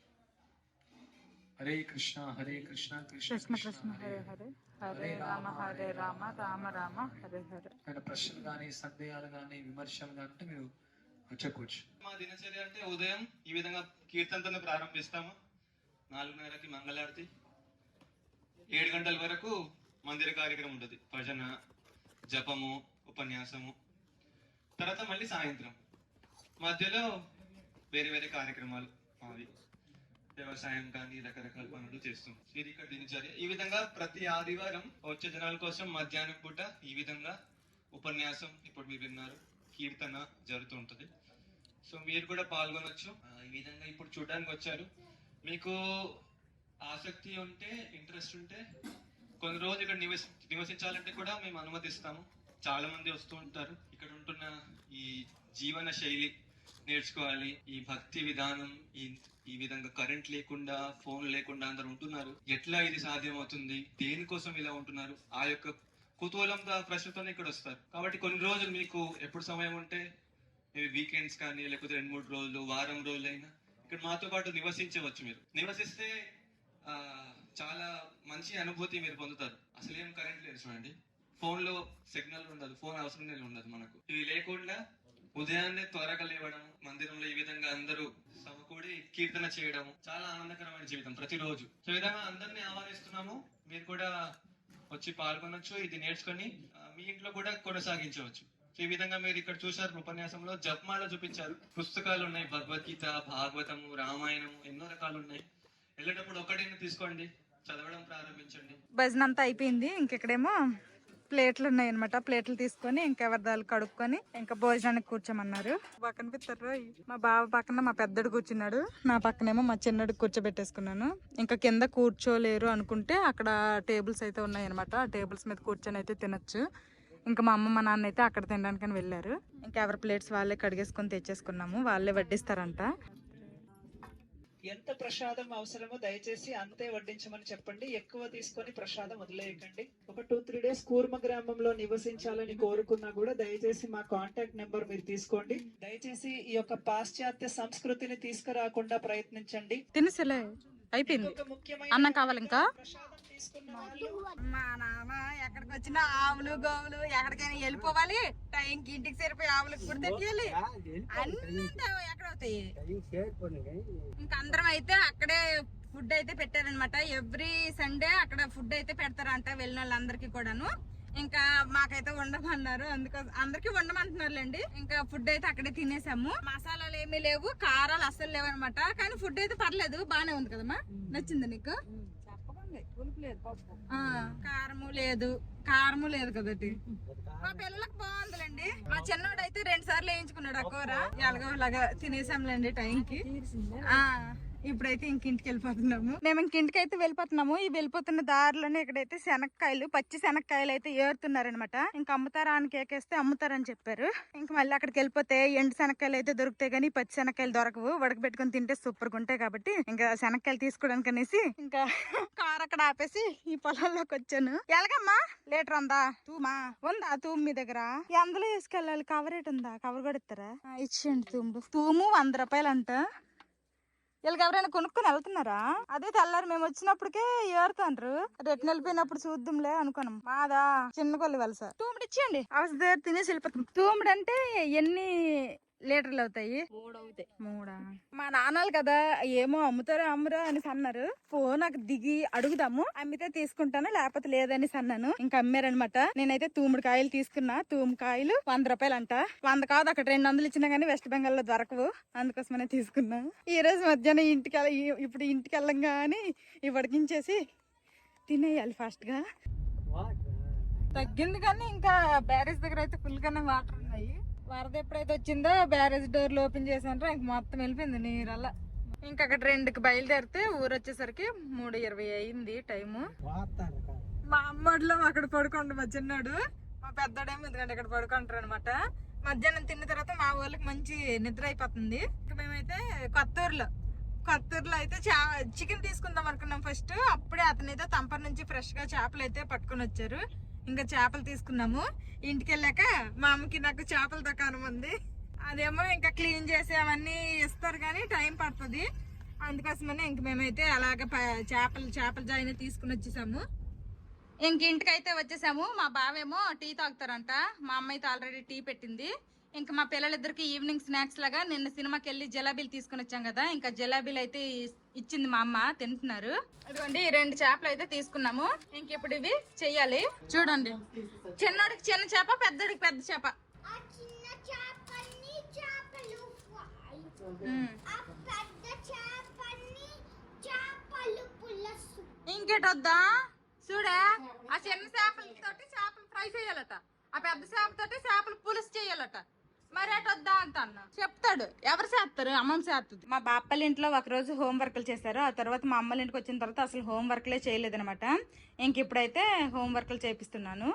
హరే కృష్ణ హరే కృష్ణ కృష్ణ కృష్ణ హరే హరే
హరే రామ హరే రామ రామ రామ హరే హరే.
ఆయన ప్రశ్నలు కానీ సందేహాలు కానీ విమర్శలు కానీ అంటే మీరు చెప్పవచ్చు.
మా దినచర్య అంటే ఉదయం ఈ విధంగా కీర్తనతో ప్రారంభిస్తాము. 4:30కి మంగళారతి, 7 గంటల వరకు మందిర కార్యక్రమం ఉంటుంది. భజన, జపము, ఉపన్యాసము. తర్వాత మళ్ళీ సాయంత్రం మధ్యలో వేరే వేరే కార్యక్రమాలు మావి, వ్యవసాయం కానీ రకరకాల పనులు చేస్తాం. ఇది ఇక్కడ దినచర్య. ఈ విధంగా ప్రతి ఆదివారం వచ్చే జనాల కోసం మధ్యాహ్నం పూట ఈ విధంగా ఉపన్యాసం ఇప్పుడు మీరు విన్నారు, కీర్తన జరుగుతూ ఉంటుంది. సో మీరు కూడా పాల్గొనొచ్చు. ఈ విధంగా ఇప్పుడు చూడడానికి వచ్చారు. మీకు ఆసక్తి ఉంటే, ఇంట్రెస్ట్ ఉంటే కొన్ని రోజులు ఇక్కడ నివసించాలంటే కూడా మేము అనుమతిస్తాము. చాలా మంది వస్తూ ఉంటారు. ఇక్కడ ఉంటున్న ఈ జీవన శైలి నేర్చుకోవాలి, ఈ భక్తి విధానం, ఈ విధంగా కరెంట్ లేకుండా, ఫోన్ లేకుండా అందరు ఉంటున్నారు. ఎట్లా ఇది సాధ్యం అవుతుంది, దేనికోసం ఇలా ఉంటున్నారు, ఆ యొక్క కుతూహలంతో ప్రశ్నతోనే ఇక్కడ వస్తారు. కాబట్టి కొన్ని రోజులు మీకు ఎప్పుడు సమయం ఉంటే, వీకెండ్స్ కానీ లేకపోతే 2-3 రోజులు, వారం రోజులైనా ఇక్కడ మాతో పాటు నివసించవచ్చు. మీరు నివసిస్తే చాలా మంచి అనుభూతి మీరు పొందుతారు. అసలు ఏం కరెంట్ లేదు చూడండి, ఫోన్ లో సిగ్నల్ ఉండదు, ఫోన్ అవసరం ఉండదు మనకు. ఇవి లేకుండా ఉదయాన్నే త్వరగా లేవడం, మందిరంలో ఈ విధంగా అందరూ సమకూడి కీర్తన చేయడం చాలా ఆనందకరమైన జీవితం ప్రతిరోజు. సో ఈ విధంగా అందరినీ ఆహ్వానిస్తున్నాము. మీరు కూడా వచ్చి పాల్గొనొచ్చు, ఇది నేర్చుకొని మీ ఇంట్లో కూడా కొనసాగించవచ్చు. ఈ విధంగా మీరు ఇక్కడ చూసారు ఉపన్యాసంలో జపమాల చూపించారు, పుస్తకాలు ఉన్నాయి, భగవద్గీత, భాగవతము, రామాయణము, ఎన్నో రకాలు ఉన్నాయి. వెళ్ళేటప్పుడు ఒకటిని తీసుకోండి, చదవడం ప్రారంభించండి.
భజన అంతా అయిపోయింది. ఇంకెక్కడేమో ప్లేట్లు ఉన్నాయి అనమాట. ప్లేట్లు తీసుకొని ఇంకెవరిదాలు కడుక్కొని ఇంకా భోజనానికి కూర్చోమన్నారు. పక్కన పిత్తరు మా బావ పక్కన మా పెద్దడు కూర్చున్నాడు, నా పక్కనేమో మా చిన్నడు కూర్చోబెట్టేసుకున్నాను. ఇంకా కింద కూర్చోలేరు అనుకుంటే అక్కడ టేబుల్స్ అయితే ఉన్నాయి అనమాట. ఆ టేబుల్స్ మీద కూర్చొని అయితే తినొచ్చు. ఇంకా మా అమ్మ మా నాన్న అయితే అక్కడ తినడానికని వెళ్ళారు. ఇంకా ఎవరి ప్లేట్స్ వాళ్ళే కడిగేసుకొని తెచ్చేసుకున్నాము, వాళ్ళే వడ్డిస్తారంట.
ఎంత ప్రసాదం అవసరమో దయచేసి అంతే వడ్డించమని చెప్పండి. ఎక్కువ తీసుకొని ప్రసాదం వదిలేయకండి. ఒక 2-3 డేస్ కూర్మ గ్రామంలో నివసించాలని కోరుకున్నా కూడా దయచేసి మా కాంటాక్ట్ నెంబర్ మీరు తీసుకోండి. దయచేసి ఈ యొక్క పాశ్చాత్య సంస్కృతిని తీసుకురాకుండా ప్రయత్నించండి.
తినసలే అయిపోయింది. అన్నం కావాలి ఇంకా. మా నాన్న ఎక్కడికి వచ్చినా ఆవులు గోవులు ఎక్కడికైనా వెళ్ళిపోవాలి, టైంకి ఇంటికి సరిపోయి ఆవులకు కూడా తెచ్చేయాలి, అన్ని ఎక్కడవుతాయి. ఇంకా అందరం అయితే అక్కడే ఫుడ్ అయితే పెట్టారనమాట. ఎవ్రీ సండే అక్కడ ఫుడ్ అయితే పెడతారంట వెళ్ళిన వాళ్ళందరికీ కూడాను. ఇంకా మాకైతే ఉండమన్నారు, అందుకోసం అందరికి ఉండమంటున్నారులేండి. ఇంకా ఫుడ్ అయితే అక్కడే తినేసాము. మసాలాలు ఏమీ లేవు, కారాలు అస్సలు లేవు అనమాట. కానీ ఫుడ్ అయితే పర్లేదు, బానే ఉంది కదమ్మా. నచ్చింది నీకు? కారము లేదు కదటి. మా పిల్లలకు బాగుందిలేండి. మా చిన్నోడు అయితే 2 సార్లు వేయించుకున్నాడు ఆ కూర. ఎలాగోలాగా తినేసాంలేండి టైంకి. ఇప్పుడైతే ఇంటికి వెళ్ళిపోతున్నాము. మేము ఇంటికి అయితే వెళ్ళిపోతున్నాము. ఈ వెళ్ళిపోతున్న దారిలోనే ఇక్కడైతే శనక్కాయలు, పచ్చి శనక్కాయలు అయితే ఏరుతున్నారనమాట. ఇంకా అమ్ముతారా అని కేకేస్తే అమ్ముతారని చెప్పారు. ఇంకా మళ్ళీ అక్కడికి వెళ్ళిపోతే ఎండు శనక్కాయలు అయితే దొరుకుతాయి, కానీ పచ్చి శనక్కాయలు దొరకవు. ఉడకబెట్టుకుని తింటే సూపర్ గా ఉంటాయి. కాబట్టి ఇంకా శనక్కాయలు తీసుకోవడానికి అనేసి ఇంకా కారు అక్కడ ఆపేసి ఈ పొలంలోకి వచ్చాను. ఎలాగమ్మా లీటర్ ఉందా? తూమా ఉందా? తూము మీ దగ్గర ఎందులో వేసుకెళ్ళాలి? కవర్ రేట్ ఉందా? కవర్ కూడా ఇస్తారా? ఇచ్చేయండి. తూము 100 రూపాయలు అంట. వీళ్ళకి ఎవరైనా కొనుక్కొని వెళ్తున్నారా? అదే తెల్లారు మేము వచ్చినప్పటికే ఏరుతాండ్రు. రెట్టు వెళ్ళిపోయినప్పుడు చూద్దాంలే అనుకున్నాం. మాదా చిన్న కొల్లి వలస. తూముడు ఇచ్చేయండి, అవసరం తినేసి వెళ్ళిపోతాం. తూముడు అంటే ఎన్ని లీటర్లు అవుతాయి? 3 అవుతాయి. 3 మా నాన్నలు కదా ఏమో అమ్ముతారో అమ్మరో అనేసి అన్నారు. నాకు దిగి అడుగుదాము, అమ్మితే తీసుకుంటాను లేకపోతే లేదనేసి అన్నాను. ఇంకా అమ్మారనమాట. నేనైతే తూముడు కాయలు తీసుకున్నా. కాయలు 100 రూపాయలు అంట. 100 కాదు, అక్కడ 200 ఇచ్చినా గానీ వెస్ట్ బెంగాల్ లో దొరకవు, అందుకోసమనే తీసుకున్నా. ఈ రోజు మధ్యాహ్నం ఇప్పుడు ఇంటికి వెళ్ళంగానే ఇప్పటికించేసి తినేయాలి ఫాస్ట్ గా. తగ్గింది కానీ ఇంకా బ్యారేజ్ దగ్గర అయితే ఫుల్ గానే వాటర్ ఉన్నాయి. వరద ఎప్పుడైతే వచ్చిందో బ్యారేజ్ డోర్లు ఓపెన్ చేసాంటారో ఇంక మొత్తం వెళ్ళిపోయింది నీరల్లా. ఇంకా అక్కడ 2కి బయలుదేరితే ఊరు వచ్చేసరికి 3:20 అయింది టైము. మా అమ్మడిలో అక్కడ పడుకోండి మా చిన్నాడు, మా పెద్దోడేమో ఎందుకంటే ఇక్కడ పడుకుంటారు అనమాట. మధ్యాహ్నం తిన్న తర్వాత మా వాళ్ళకి మంచి నిద్ర అయిపోతుంది. ఇంకా మేమైతే కొత్తూరులో అయితే చికెన్ తీసుకుందాం అనుకున్నాం ఫస్ట్. అప్పుడే అతనైతే తంపర్ నుంచి ఫ్రెష్ గా చేపలు అయితే పట్టుకొని వచ్చారు. ఇంకా చేపలు తీసుకున్నాము. ఇంటికి వెళ్ళాక మా అమ్మకి నాకు చేపల దుకాణం ఉంది, అదేమో ఇంకా క్లీన్ చేసి అవన్నీ ఇస్తారు కానీ టైం పడుతుంది. అందుకోసమనే ఇంక మేమైతే అలాగ చేపల జాయిన్ తీసుకుని వచ్చేసాము. ఇంక ఇంటికైతే వచ్చేసాము. మా బావేమో టీ తాగుతారంట, మా అమ్మ అయితే ఆల్రెడీ టీ పెట్టింది. ఇంకా మా పిల్లలిద్దరికి ఈవినింగ్ స్నాక్స్ లాగా నిన్న సినిమాకి వెళ్ళి జలాబీలు తీసుకుని వచ్చాం కదా, ఇంకా జలాబీలు అయితే ఇచ్చింది మా అమ్మ, తింటున్నారు. ఇదిగోండి 2 చేపలు అయితే తీసుకున్నాము. ఇంక ఇప్పుడు ఇవి చెయ్యాలి. చూడండి, చిన్నోడికి చిన్న చేప, పెద్దోడికి పెద్ద చేప. ఇంకేటొద్దా చూడే, ఆ చిన్న చేపలతోటి చేపలు ఫ్రై చేయాలట, ఆ పెద్ద చేపతోటి చేపలు పులుసు చేయాలట. మరి అటొద్దా అంత అన్న చెప్తాడు. ఎవరు చేస్తారు? అమ్మమ్మ చేస్తుంది. మా బాపల్లి ఇంట్లో ఒక రోజు హోంవర్క్లు చేశారు. ఆ తర్వాత మా అమ్మల ఇంటికి వచ్చిన తర్వాత అసలు హోంవర్క్లే చేయలేదనమాట. ఇంక ఇప్పుడైతే హోంవర్క్లు చేపిస్తున్నాను.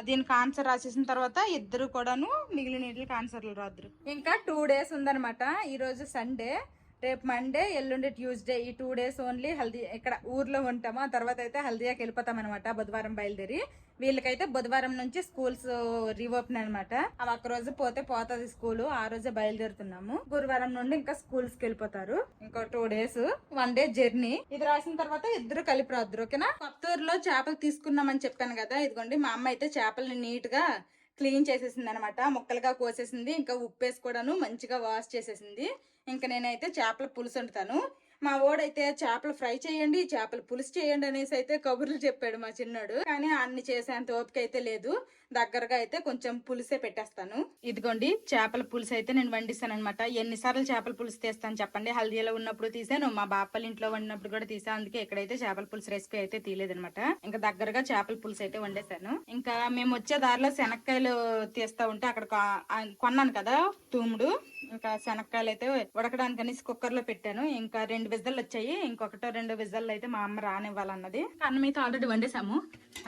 దీనికి ఆన్సర్ రాసేసిన తర్వాత ఇద్దరు కూడాను మిగిలిన ఇంటికి ఆన్సర్లు రాదురు. ఇంకా 2 days ఉందనమాట. ఈ రోజు సండే, రేపు మండే, ఎల్లుండి ట్యూస్డే. ఈ 2 days ఓన్లీ హల్దీ ఇక్కడ ఊర్లో ఉంటాము. ఆ తర్వాత అయితే హల్దీయాకి వెళ్ళిపోతాం అనమాట బుధవారం బయలుదేరి. వీళ్ళకైతే బుధవారం నుంచి స్కూల్స్ రీఓపెన్ అనమాట. అవి ఒక్క రోజు పోతుంది స్కూల్, ఆ రోజే బయలుదేరుతున్నాము. గురువారం నుండి ఇంకా స్కూల్స్ కి వెళ్ళిపోతారు. ఇంకో 2 days, 1 day జర్నీ. ఇది రాసిన తర్వాత ఇద్దరు కలిపి రాదురు, ఓకేనా? కొత్తూరులో చేపలు తీసుకున్నామని చెప్పాను కదా, ఇదిగోండి మా అమ్మ అయితే చేపల్ని నీట్ గా క్లీన్ చేసేసింది అనమాట. ముక్కలుగా కోసేసింది. ఇంకా ఉప్పేసి కూడాను మంచిగా వాష్ చేసేసింది. ఇంకా నేనైతే చేపల పులుసు వండుతాను. మా ఓడైతే చేపలు ఫ్రై చేయండి, చేపలు పులుసు చేయండి అనేసి అయితే కబుర్లు చెప్పాడు మా చిన్నాడు. కానీ అన్ని చేసేంత ఓపిక అయితే లేదు. దగ్గరగా అయితే కొంచెం పులుసే పెట్టేస్తాను. ఇదిగోండి చేపల పులుసు అయితే నేను వండిస్తాను అనమాట. ఎన్నిసార్లు చేపల పులుసు తీస్తాను చెప్పండి. హల్దీలో ఉన్నప్పుడు తీసాను, మా బాపల్ ఇంట్లో వండినప్పుడు కూడా తీసాను. అందుకే ఇక్కడైతే చేపల పులుసు రెసిపీ అయితే తీయలేదనమాట. ఇంకా దగ్గరగా చేపల పులుసు అయితే వండేసాను. ఇంకా మేము వచ్చే దారిలో శనక్కాయలు తీస్తా ఉంటే అక్కడ కొన్నాను కదా తూముడు. ఇంకా శనక్కాయలు అయితే ఉడకడానికి అనేసి కుక్కర్ లో పెట్టాను. ఇంకా 2 విజిల్లు వచ్చాయి. ఇంకొకటో 2 విజిల్లు అయితే మా అమ్మ రానివ్వాలన్నది. అన్నం అయితే ఆల్రెడీ వండేసాము,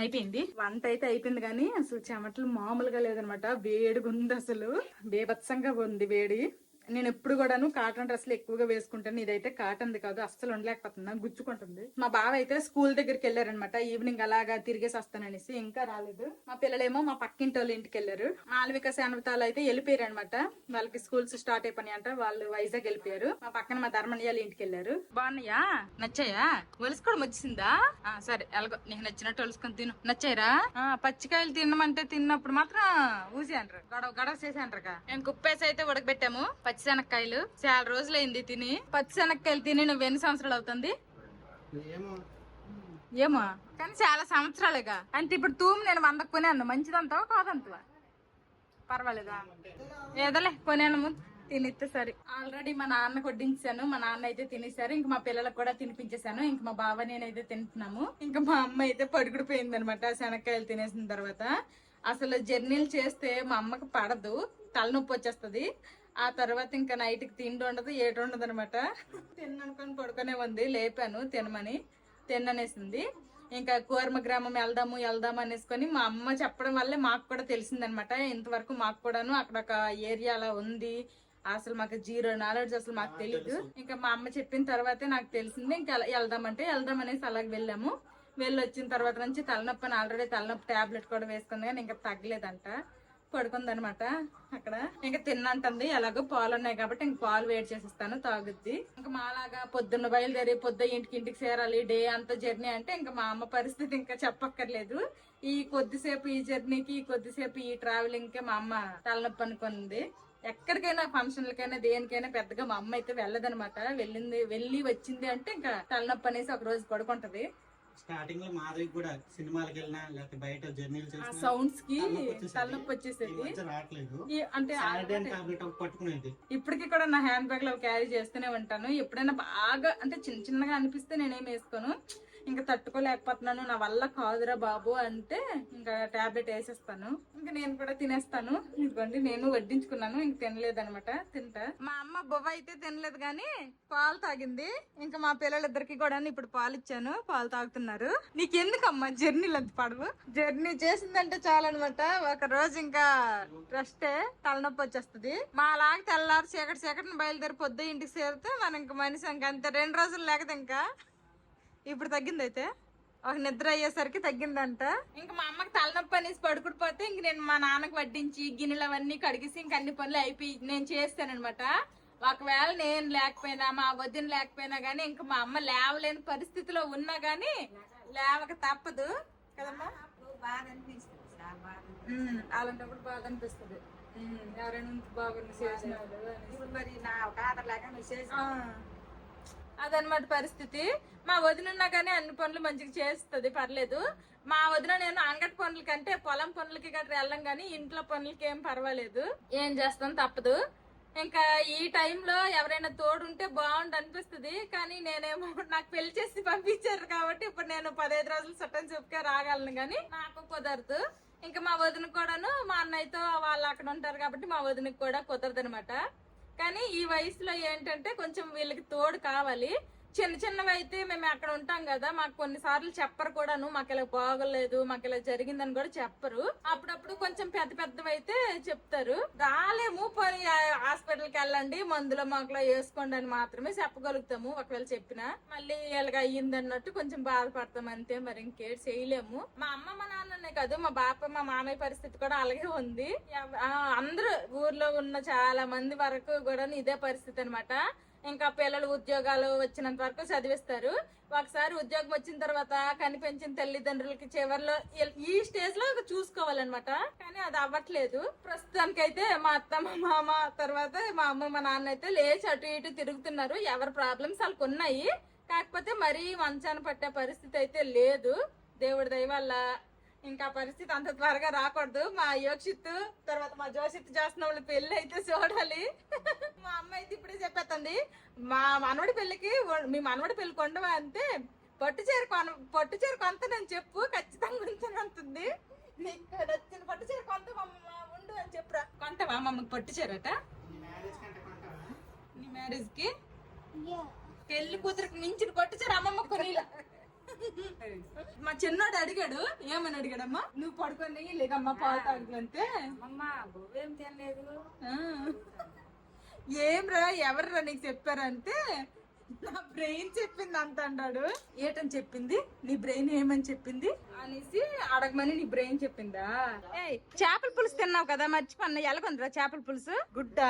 అయిపోయింది. వంట అయితే అయిపోయింది కానీ అసలు చెమటలు మామూలుగా లేదనమాట. వేడిగా ఉంది, అసలు బేభత్సంగా ఉంది వేడి. నేను ఎప్పుడు కూడాను కాటన్ డ్రెస్లు ఎక్కువగా వేసుకుంటాను. ఇదైతే కాటన్ది కాదు, అస్సలు ఉండలేకపోతున్నా, గుచ్చుకుంటుంది. మా బావ అయితే స్కూల్ దగ్గరికి వెళ్ళారనమాట. ఈవినింగ్ అలాగా తిరిగేసి వస్తాననేసి ఇంకా రాలేదు. మా పిల్లలేమో మా పక్కింటి వాళ్ళ ఇంటికి వెళ్ళారు. మాలవిక శానవతాలు అయితే వెళ్ళిపోయారు అనమాట. వాళ్ళకి స్కూల్స్ స్టార్ట్ అయిపోయి అంట, వాళ్ళు వైజాగ్ వెళ్ళిపోయారు. మా పక్కన మా ధర్మణ్యాల ఇంటికి వెళ్ళారు. బాగున్నాయా? నచ్చాయా? ఒలుసుకోవడం వచ్చిందా? సరే ఎలాగో నీకు నచ్చినట్టు ఒలుసుకొని తిను. నచ్చాయరా? పచ్చికాయలు తినమంటే తిన్నప్పుడు మాత్రం ఊసి అంటారు, గడవ చేసి అంటారు. నేను కుప్పేసి అయితే ఉడకబెట్టాము పచ్చిశనక్కాయలు. చాలా రోజులైంది తిని. పచ్చిశనక్కాయలు తిని నువ్వు ఎన్ని సంవత్సరాలు అవుతుంది? ఏమో కానీ చాలా సంవత్సరాలుగా. అంటే ఇప్పుడు తూము నేను 100కు కొనేను. మంచిదంతావా కాదంతవా? పర్వాలేదా? ఏదోలే కొనేను, తినిస్తే సరే. ఆల్రెడీ మా నాన్న కొట్టించాను, మా నాన్న అయితే తినేసారు. ఇంక మా పిల్లలకు కూడా తినిపించేశాను. ఇంక మా బావ నేనైతే తింటున్నాము. ఇంకా మా అమ్మ అయితే పడుకుడిపోయింది అనమాట శనక్కాయలు తినేసిన తర్వాత. అసలు జర్నీలు చేస్తే మా అమ్మకి పడదు, తలనొప్పి వచ్చేస్తుంది. ఆ తర్వాత ఇంకా నైట్కి తిండి ఉండదు, ఏటి ఉండదు అనమాట. తిన్ననుకొని పడుకునే ఉంది. లేపాను తినమని, తిన్ననేసింది. ఇంకా కూర్మ గ్రామం వెళ్దాము అనేసుకొని మా అమ్మ చెప్పడం వల్లే మాకు కూడా తెలిసిందనమాట. ఇంతవరకు మాకు కూడాను అక్కడ ఒక ఏరియా అలా ఉంది, అసలు మాకు 0 knowledge, అసలు మాకు తెలీదు. ఇంకా మా అమ్మ చెప్పిన తర్వాతే నాకు తెలిసింది. ఇంకా వెళ్దాం అనేసి అలాగే వెళ్ళాము. వెళ్ళి వచ్చిన తర్వాత నుంచి తలనొప్పి, ఆల్రెడీ తలనొప్పి టాబ్లెట్ కూడా వేసుకుంది కానీ ఇంకా తగ్గలేదంట. పడుకుందనమాట అక్కడ. ఇంకా తిన్నంటుంది. ఎలాగో పాలు ఉన్నాయి కాబట్టి ఇంక పాలు వేడి చేసిస్తాను, తాగుద్ది. ఇంకా మాలాగా పొద్దున్న బయలుదేరి ఇంటికి చేరాలి, డే అంతా జర్నీ అంటే ఇంకా మా అమ్మ పరిస్థితి ఇంకా చెప్పక్కర్లేదు. ఈ కొద్దిసేపు ఈ జర్నీకి, కొద్దిసేపు ఈ ట్రావెలింగ్ కి మా అమ్మ తలనొప్పి అనుకుంది. ఎక్కడికైనా ఫంక్షన్లకైనా దేనికైనా పెద్దగా మా అమ్మ అయితే వెళ్ళదనమాట. వెళ్ళి వచ్చింది అంటే ఇంకా తలనొప్పి అనేసి ఒక రోజు పడుకుంటది.
స్టార్టింగ్ లో మాధవి కూడా సినిమాలకు వెళ్ళినా లేకపోతే బయట జర్నీలు చేసినా
సౌండ్స్ కి తలనొప్పి వచ్చేసేది.
రావట్లేదు
అంటే
టాబ్లెట్ పట్టుకునేది.
ఇప్పటికీ కూడా నా హ్యాండ్ బ్యాగ్ లో క్యారీ చేస్తూనే ఉంటాను. ఎప్పుడైనా బాగా అంటే చిన్నగా అనిపిస్తే నేనేం వేసుకోను. ఇంకా తట్టుకోలేకపోతున్నాను, నా వల్ల కాదురా బాబు అంటే ఇంకా టాబ్లెట్ వేసేస్తాను. ఇంకా నేను కూడా తినేస్తాను. ఇదిగోండి నేను వడ్డించుకున్నాను, ఇంక తినలేదనమాట. తింటా. మా అమ్మ బొవ్వ అయితే తినలేదు కానీ పాలు తాగింది. ఇంకా మా పిల్లలిద్దరికి కూడా ఇప్పుడు పాలు ఇచ్చాను, పాలు తాగుతున్నారు. నీకెందుకమ్మా జర్నీలు అంత పడవు? జర్నీ చేసిందంటే చాలన్నమాట. ఒక రోజు ఇంకా రెస్టే, తలనొప్పి వచ్చేస్తుంది. మా లాగా తెల్లారు చీకటిని బయలుదేరి పొద్దు ఇంటికి చేరితే మనం ఇంక మనిషి ఇంక అంతే. 2 రోజులు లేకపోతే ఇంకా ఇప్పుడు తగ్గింది. అయితే ఒక నిద్ర అయ్యేసరికి తగ్గిందంట. ఇంకా మా అమ్మకి తలనొప్పి అనేసి పడుకుడిపోతే ఇంక నేను మా నాన్నకి వడ్డించి గిన్నెలు అవన్నీ కడిగేసి ఇంక అన్ని పనులు అయిపోయి నేను చేస్తానమాట. ఒకవేళ నేను లేకపోయినా మా వదిన లేకపోయినా గానీ ఇంకా మా అమ్మ లేవలేని పరిస్థితిలో ఉన్నా గానీ లేవక తప్పదు కదమ్మా. అలాంటప్పుడు బాధ అనిపిస్తుంది. ఎవరైనా బాగుంది చేసిన అదనమాట పరిస్థితి. మా వదిన ఉన్నా కానీ అన్ని పనులు మంచిగా చేస్తుంది, పర్లేదు. మా వదిన నేను అంగటి పనుల కంటే పొలం పనులకి గట్రా వెళ్ళం కానీ ఇంట్లో పనులకి ఏం పర్వాలేదు. ఏం చేస్తాం తప్పదు. ఇంకా ఈ టైంలో ఎవరైనా తోడుంటే బాగుండు అనిపిస్తుంది. కానీ నేనేమో నాకు పెళ్లి చేసి పంపించారు కాబట్టి ఇప్పుడు నేను 15 రోజులు చుట్టం చూపుకే రాగలను కానీ నాకు కుదరదు. ఇంకా మా వదిన కూడాను మా అన్నయ్యతో వాళ్ళు అక్కడ ఉంటారు కాబట్టి మా వదినకి కూడా కుదరదు అనమాట. కానీ ఈ వయసులో ఏంటంటే కొంచెం వీళ్ళకి తోడు కావాలి. చిన్నవి అయితే మేము అక్కడ ఉంటాం కదా, మాకు కొన్నిసార్లు చెప్పరు కూడాను, మాకు ఇలా బాగోలేదు, మాకు ఇలా జరిగిందని కూడా చెప్పరు. అప్పుడప్పుడు కొంచెం పెద్దవి అయితే చెప్తారు. రాలేము, పోనీ హాస్పిటల్కి వెళ్ళండి, మందులో మాకులో వేసుకోండి అని మాత్రమే చెప్పగలుగుతాము. ఒకవేళ చెప్పినా మళ్ళీ ఇలాగ అయ్యింది అన్నట్టు కొంచెం బాధపడతాం అంతే, మరి ఇంకేం చేయలేము. మా అమ్మ మా నాన్ననే కాదు, మా బాప మా మామయ్య పరిస్థితి కూడా అలాగే ఉంది. అందరూ ఊర్లో ఉన్న చాలా మంది వరకు కూడా ఇదే పరిస్థితి అనమాట. ఇంకా పిల్లలు ఉద్యోగాలు వచ్చినంత వరకు చదివిస్తారు. ఒకసారి ఉద్యోగం వచ్చిన తర్వాత కనిపించిన తల్లిదండ్రులకి చివరిలో ఈ స్టేజ్ లో చూసుకోవాలన్నమాట. కానీ అది అవ్వట్లేదు ప్రస్తుతానికైతే. మా అత్త మా మామ తర్వాత మా అమ్మ మా నాన్న అయితే లేచి అటు ఇటు తిరుగుతున్నారు. ఎవరి ప్రాబ్లమ్స్ వాళ్ళకి ఉన్నాయి. కాకపోతే మరీ మంచాన పట్టే పరిస్థితి అయితే లేదు, దేవుడి దయ వల్ల. ఇంకా పరిస్థితి అంత త్వరగా రాకూడదు. మా యోక్షిత్ తర్వాత మా జోషిత్ చేసిన వాళ్ళ పెళ్లి అయితే చూడాలి. మా అమ్మ అయితే ఇప్పుడే చెప్పేస్తుంది, మా మనవడి పెళ్లికి మీ మనవడి పెళ్లి కొండవా అంటే పట్టు చీర కొంత నేను చెప్పు, ఖచ్చితంగా ఉంచనంటుంది. నీకు నచ్చిన పట్టు చీర కొంత ఉండు అని చెప్పురా. కొంటవా మమ్మకి పట్టు చీరట నీ మ్యారేజ్ కి? పెళ్లి కూతురికి మించిన పట్టు చీర అమ్మమ్మ కొనిలా. మా చిన్నోడు అడిగాడు, ఏమని అడిగాడమ్మా? నువ్వు పడుకొని లేదమ్మా పాలు తాగుతుంటే ఏమ్రా ఎవర్రా నీకు చెప్పారంటే నా బ్రెయిన్ చెప్పింది అంత అన్నాడు. ఏటని చెప్పింది? నీ బ్రెయిన్ ఏమని చెప్పింది అనేసి అడగమని నీ బ్రెయిన్ చెప్పిందా? చేపల పులుసు తిన్నావు కదా, మర్చిపోన్నా. ఎలాగొందిరా చేపల పులుసు? గుడ్డ,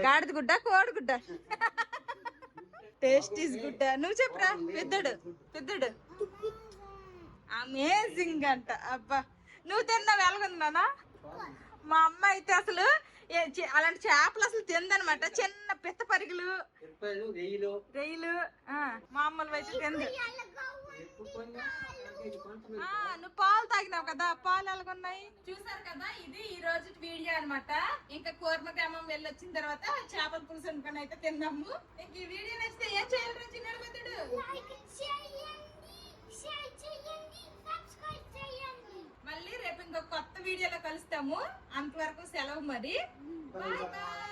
గాడిద గుడ్డ, కోడి గుడ్డ? Taste is good. నువ్వు చెప్పురా. పెద్దడు అమేజింగ్ అంట. అబ్బా నువ్వు తిన్నావు, ఎలాగుందానా? మా అమ్మ అయితే అసలు అలాంటి చేపలు అసలు తిందనమాట. చిన్న పిత్త పరిగెలు, రొయ్యలు మామూలు అయితే తింది. నువ్వు పాలు తాగినావు కదా, పాలు ఎలాగున్నాయి చూసారు కదా. ఇది ఈ రోజు వీడియో అనమాట. ఇంకా కూర్మ గ్రామం వెళ్ళి వచ్చిన తర్వాత చేపల పులుసు అనుకుని అయితే తిన్నాము. ఇంక ఈ వీడియో నచ్చితే ఏం చేయాలి చిన్నాడు మెతుడు? మళ్ళీ రేపు ఇంకొక కొత్త వీడియోలో కలుస్తాము. అంతవరకు సెలవు మరి. Bye bye.